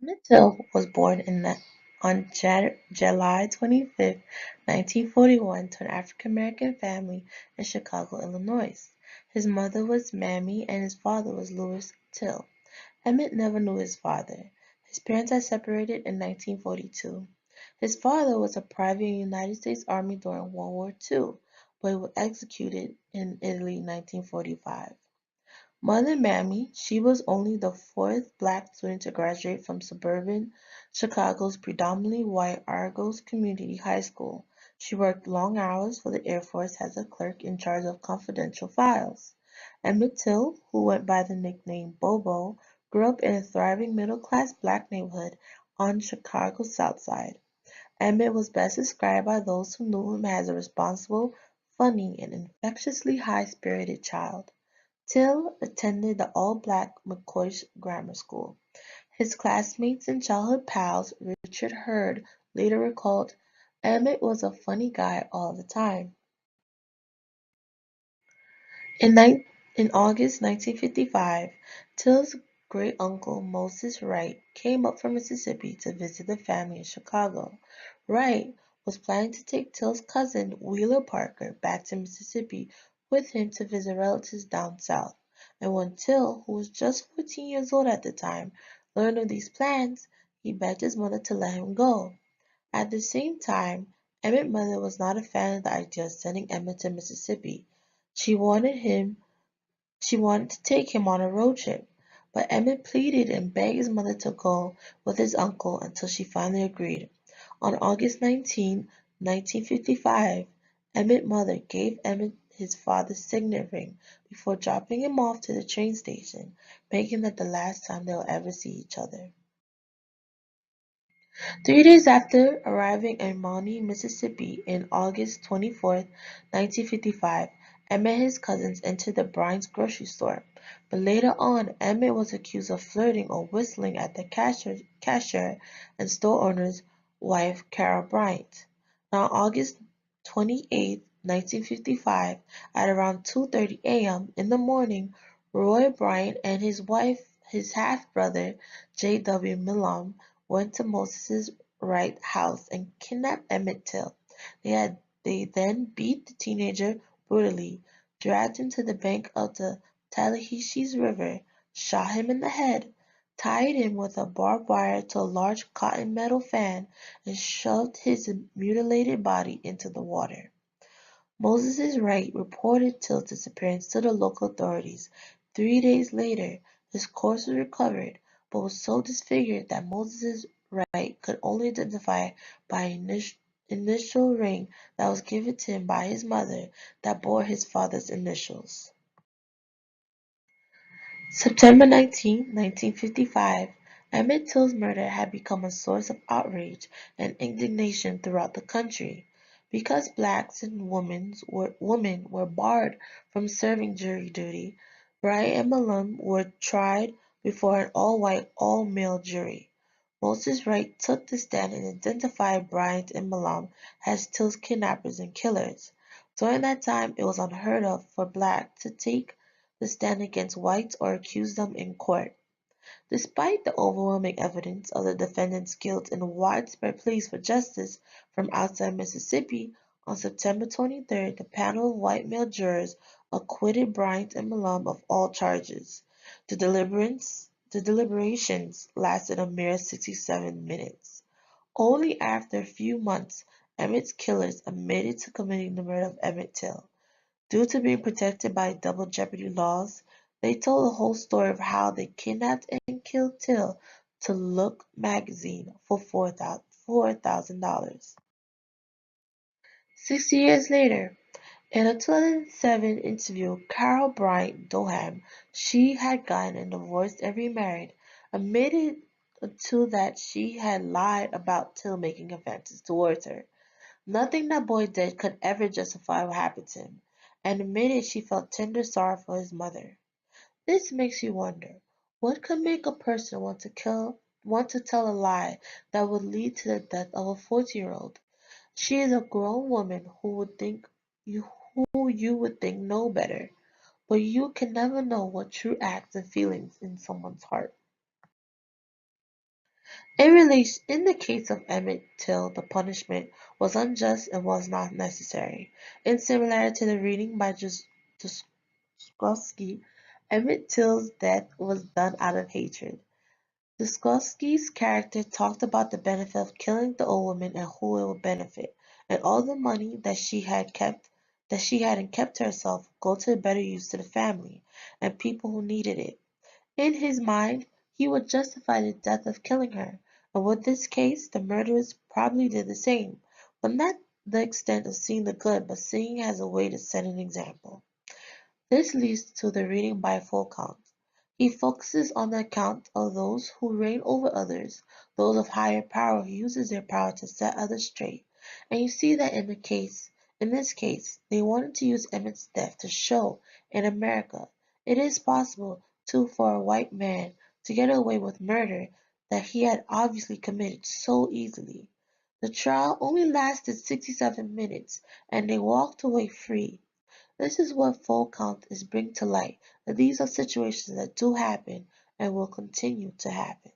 Emmett Till was born on July 25th, 1941, to an African-American family in Chicago, Illinois. His mother was Mammy and his father was Louis Till. Emmett never knew his father. His parents had separated in 1942. His father was a private in the United States Army during World War II, but he was executed in Italy in 1945. Mother Mammy, she was only the fourth black student to graduate from suburban Chicago's predominantly white Argos Community High School. She worked long hours for the Air Force as a clerk in charge of confidential files. Emmett Till, who went by the nickname Bobo, grew up in a thriving middle-class black neighborhood on Chicago's South Side. Emmett was best described by those who knew him as a responsible, funny, and infectiously high-spirited child. Till attended the all-black McCoy Grammar School. His classmates and childhood pals, Richard Hurd, later recalled, "Emmett was a funny guy all the time." In, in August 1955, Till's great-uncle Moses Wright came up from Mississippi to visit the family in Chicago. Wright was planning to take Till's cousin Wheeler Parker back to Mississippi with him to visit relatives down south, and when Till, who was just 14 years old at the time, learned of these plans, he begged his mother to let him go. At the same time, Emmett's mother was not a fan of the idea of sending Emmett to Mississippi. She wanted him she wanted to take him on a road trip, but Emmett pleaded and begged his mother to go with his uncle until she finally agreed. On August 19, 1955, Emmett's mother gave Emmett his father's signet ring before dropping him off to the train station, making that the last time they will ever see each other. 3 days after arriving in Maumee, Mississippi on August 24, 1955, Emmett and his cousins entered the Bryant's grocery store, but later on Emmett was accused of flirting or whistling at the cashier and store owner's wife, Carol Bryant. On August 28, 1955, at around 2:30 a.m. in the morning, Roy Bryant and his wife, his half-brother, J. W. Milam, went to Moses Wright's house and kidnapped Emmett Till. They then beat the teenager brutally, dragged him to the bank of the Tallahassee River, shot him in the head, tied him with a barbed wire to a large cotton metal fan, and shoved his mutilated body into the water. Moses Wright reported Till's disappearance to the local authorities. 3 days later, his corpse was recovered, but was so disfigured that Moses Wright could only identify by an initial ring that was given to him by his mother that bore his father's initials. September 19, 1955, Emmett Till's murder had become a source of outrage and indignation throughout the country. Because blacks and women were barred from serving jury duty, Bryant and Malone were tried before an all-white, all-male jury. Moses Wright took the stand and identified Bryant and Malone as Till's kidnappers and killers. During that time, it was unheard of for blacks to take the stand against whites or accuse them in court. Despite the overwhelming evidence of the defendant's guilt and widespread pleas for justice from outside Mississippi, on September 23rd, the panel of white male jurors acquitted Bryant and Malone of all charges. The deliberations lasted a mere 67 minutes. Only after a few months, Emmett's killers admitted to committing the murder of Emmett Till. Due to being protected by double jeopardy laws, they told the whole story of how they kidnapped and killed Till to Look magazine for $4,000. 60 years later, in a 2007 interview with Carol Bryant Doham, she had gotten a divorce and remarried, admitted to that she had lied about Till making advances towards her. Nothing that boy did could ever justify what happened to him, and admitted she felt tender sorrow for his mother. This makes you wonder, what could make a person want to tell a lie that would lead to the death of a 40-year-old? She is a grown woman who you would think know better, but you can never know what true acts and feelings in someone's heart. In the case of Emmett Till, the punishment was unjust and was not necessary. In similar to the reading by Tuskowski, Emmett Till's death was done out of hatred. Tuskowski's character talked about the benefit of killing the old woman and who it would benefit, and all the money that she had and kept to herself go to better use to the family and people who needed it. In his mind, he would justify the death of killing her, and with this case, the murderers probably did the same, but not the extent of seeing the good, but seeing as a way to set an example. This leads to the reading by full count. He focuses on the account of those who reign over others, those of higher power who uses their power to set others straight. And you see that in this case, they wanted to use Emmett's death to show in America it is possible to for a white man to get away with murder that he had obviously committed so easily. The trial only lasted 67 minutes and they walked away free. This is what full count is bring to light, that these are situations that do happen and will continue to happen.